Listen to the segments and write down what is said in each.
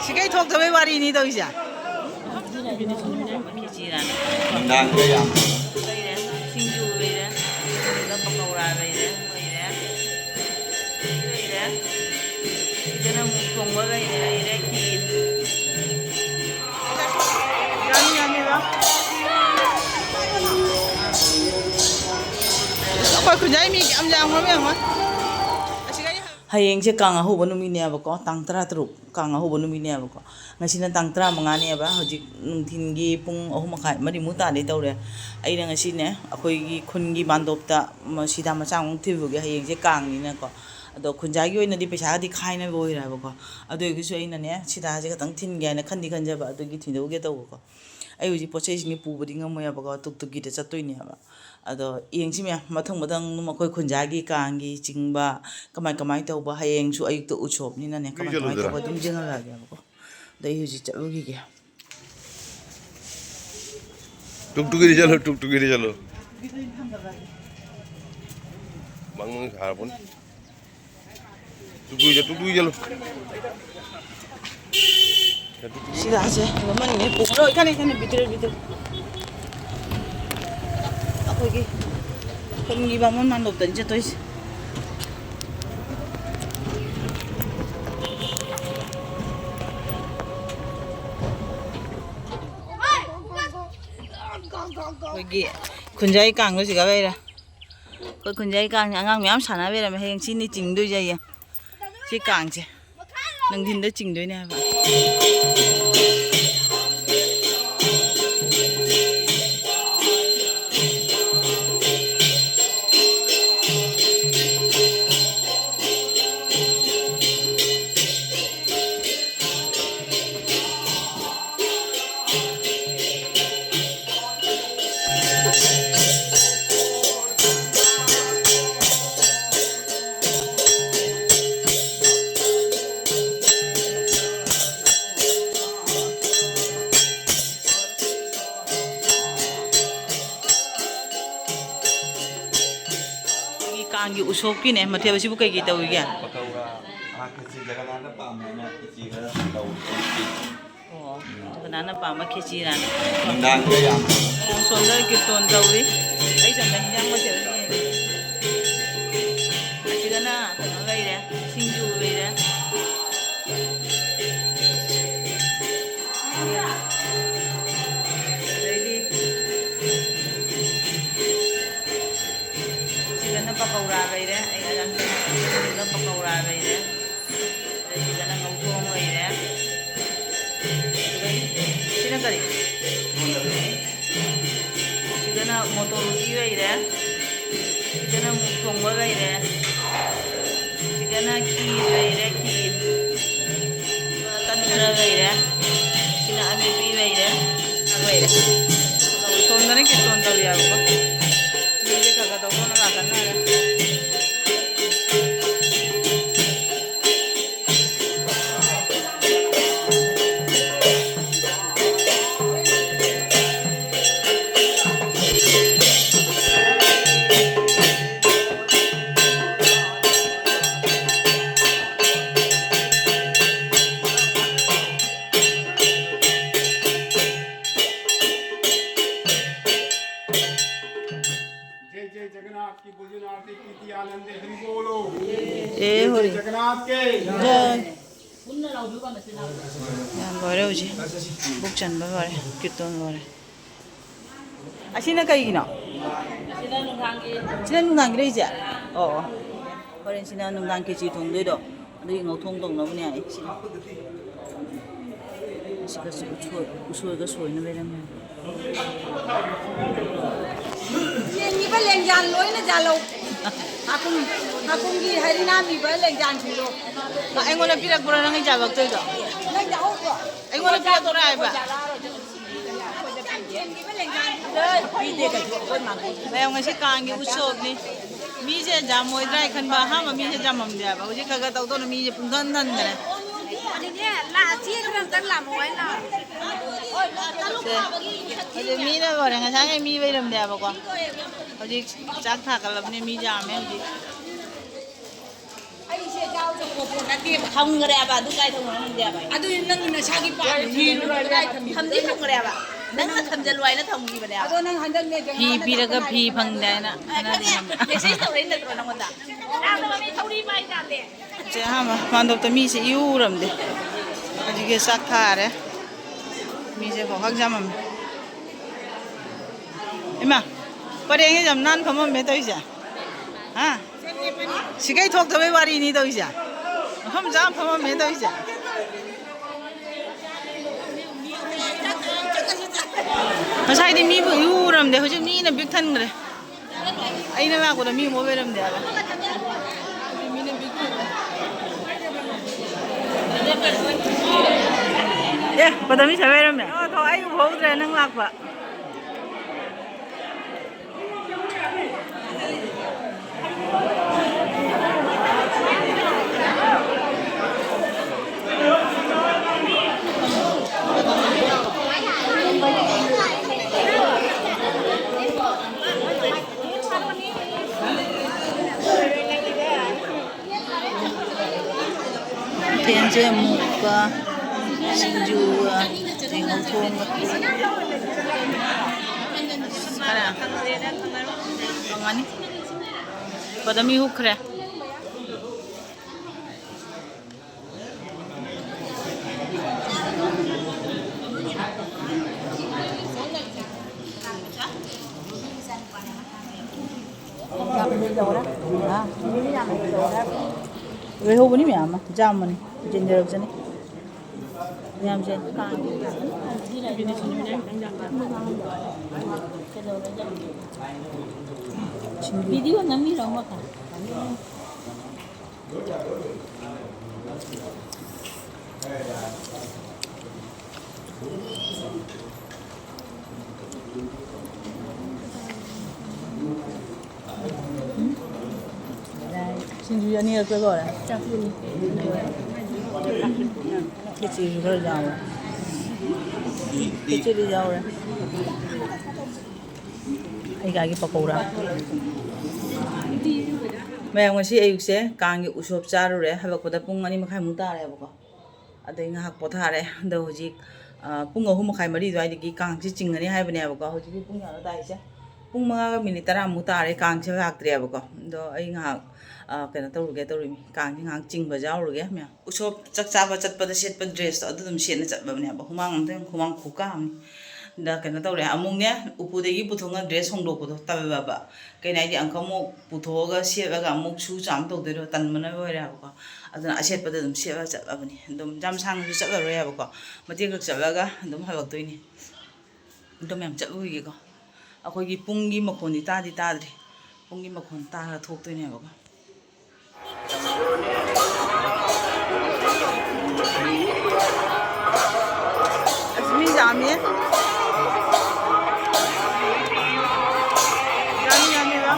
시간이 톡톡의 말이니 더 이제. Đang Apa kerja ini am jang mau memang. Hayeng je kang ahu bonu mini abako tang tara teruk kang ahu bonu mini abako ngasina tang tara mangani aba hojik nungthin gi pung ahu makai mari muta de tawre ai na ngasine akoi gi khun gi bandopta sida machang ung thibu gi hayeng je kang ni na ko ado khunja gi oina di pesa di khaina boi ra bako ado gi so ina ne sida je tang thin gi na khandi khanja ba ado gi thindo ge taw ko ai uji pochai sing pu budi ngamoy abako tuk tuk gi de chatoi ni aba ado yengsi me mathang mathang makoi khunjagi kangi chingba kamai tauba hayeng su ayuk to uchop ni na ne kamai tauba dum jenga la ga ko dai huji chalugi ge टुकटुकी चलो मंग हारपुन टुकटुकी चलो sida ase man ne puro ikane bitir akoi gi khungi ba man dop tan je tois Lagi kunjai kang lo sih kau beira, kau kunjai kang angang miam sana beira, mah yang sini cingdoi aja, si kang je, nang dinda cingdoi ni apa? Kang yu usop ki ne mathe basi bu kai ki taw gi pakora आँख से Jagannath palm ना किसी का लौ oh banana pa ma khichi ran đang cái gì yang sondar ki ton taw ri ai jam na yang ma tel ni achigana ngai re singju ve re pakaura gai re ai ajang na pakaura gai re ai jana ngau thong gai re sina kari jana motor uti gai re jana thong gai re jana khir gai re khir tanra gai re sina ame pi gai re sondane ki ton daw ya ko ni je ka to ko na ka na Jagannath की पूजन आरती कीर्ति आनंद हरि बोलो ए होरी जगन्नाथ के jai yang gore uji bukchan ba gore kirton gore asina kai gina sina nungang gi ja oh horen sina nungang ki chi thong doi do dei ngau thong dong no ne ai sika su usoi ga soi no be ram ni ba leng jan loi na jalo akung gi harina mi ba leng jan thilo na ai ngona pirak bora nang ja bak toi do leng ja ho ko ai ngona pirak bora ai ba ni ba leng jan dei pi de ka ko ma ko bayang ngasi kang gi usop ni mi je jamoi drai khan ba ha ma mi je jamam dia ba uji kaga tau to mi je pung than than ne ni ne la chi ram tan la moi na Jadi mi na gore nga sang mi bai ram dia ba ko uji chak tha kalab ne mi ja me uji ai se jao Poopó नदी थमगरे अब अदु काय थमगरे अब अदु नंग नशागी पानी थमदे थमगरे अब नंग थमजल वाइना थमगी बने अब अदो नंग हंदक ने फी पीरगा फी फंगदे ना मेसेज तौरे नत्रो नंगोदा रामनवमी थौरी पाई जाते जे हम मांदोप मी से यूरमदे अजिगे साखारे मी से भोग जामम इमा परेंगे जम नान फमम मे तोइजा हा सिगाई थोक तबे वारी नि तोइजा हम जाम फमम मे तोइजा मसाइदि मी यूरमदे हुजि मी न बिग थनगरे अइना लाकोदा मी मोबेरमदे आबा मी न बिग ए पदमी सवेरमने तो आई होद्रे नंग लाकबा tenje muka sinju tengok thong kana angani padami hukre 왜 호분이 мя마 잠만이 진짜 없잖니 냠제 video नमी रंग का sinju ni là cái gọi là cái gì rồi giàu cái gì đi giàu rồi ai cái pakora mẹ ông ấy ayuk se kang gi usop charu re habak pada pung ani makhai mu ta re bako adai nga hak potha re do hoji pung ahum makhai mari dwai gi kang chi chingani hai bane bako hoji pung ya dai se pung manga minute tara mu ta re kang che hak tre bako do ai nga kena tauruge taurimi kang ngang chingba jawruge mya usop chakchaba chatpada setpa dress to adum sena chatba bane ba humang amteng humang khukam da kena taure amung ne upudegi puthonga dress hongdokpodo tabe baba kainai di angkamo puthoga sebaga amuk su cham togdero tanmana boira ba aduna asetpada dum seba chatba bane dum jam sang su chatba roya ba mati gak chatbaga dum habak toini dum yam chatbu gi ko akoi gi pungi makhoni tadi tadri pungi makhon ta thok toini ba Asmi jami ya? Jami ba?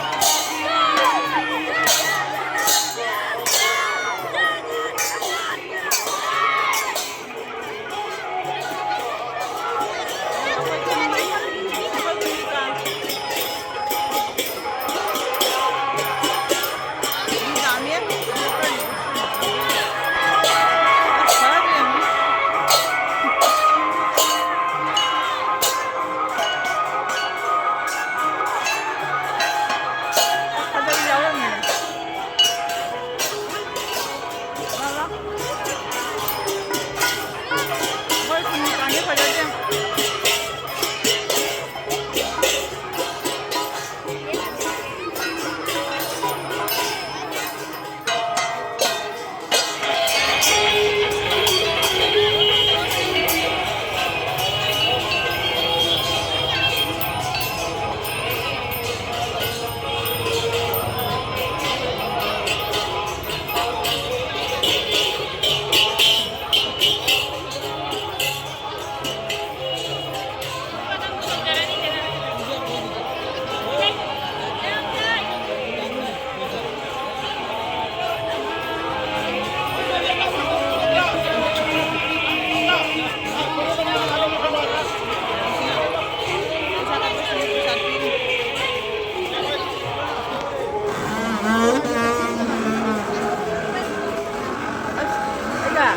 봐.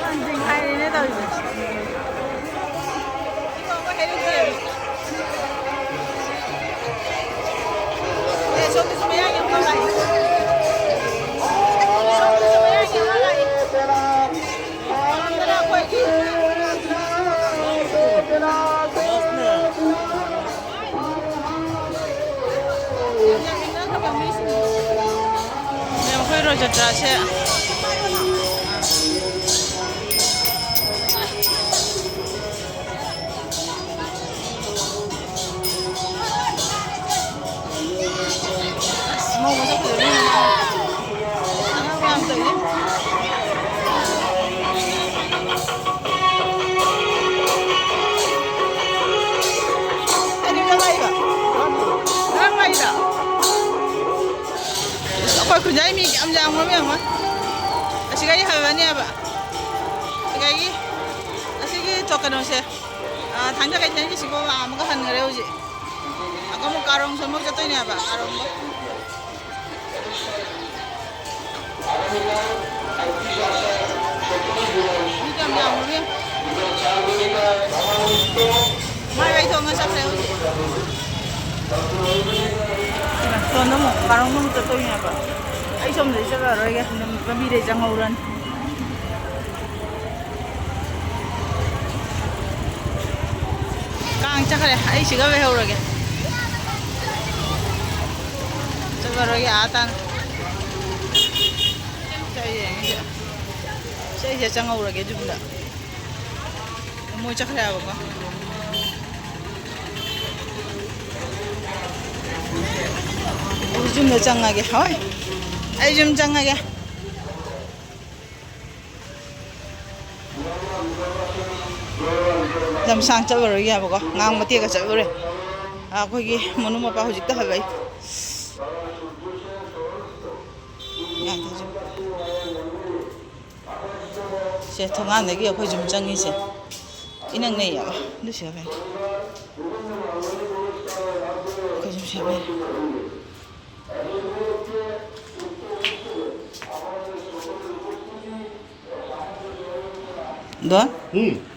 한징 하이네 더 이제. 이거 뭐 해줄게. 네, 저기 좀 해야겠 올라가. 저기 좀 해야겠 올라가. 사람들아 거기. Em khơi rồi chật ra xe. Mau masuk ke dalam. Jangan pelan tuh ya. Ini udah baik pak. Udah baik dah. Apa kunjai mi am jang mo mi ma. Asigai hawani aba. Asigai. Asigi tokanon se. Thangja kai thani sibo am ga han gare uji. Akamu karong somok jatoi ni aba. Karong ba. Ni jam jang mo mi. Mai kai thong sa se uji. Son nó một karong nó jatoi ni aba. Ai som de sa rồi ga nam bi de jang auran. Kang chakare ai siga ve ho rồi rồi atan. Saya jangan orang ke jumla. Mau cakap apa kau? Jumla jangan ke, hoi? Ay jum jangan ke? Jam sang cakap orang apa kau? Ngang mati ke cakap orang? Aku lagi mana mau apa hujik dah habis. 제 동안에게 거의 좀 정이지. 이는 내야. 누시야 봐. 거의 좀 쉬어 봐. 너? 응.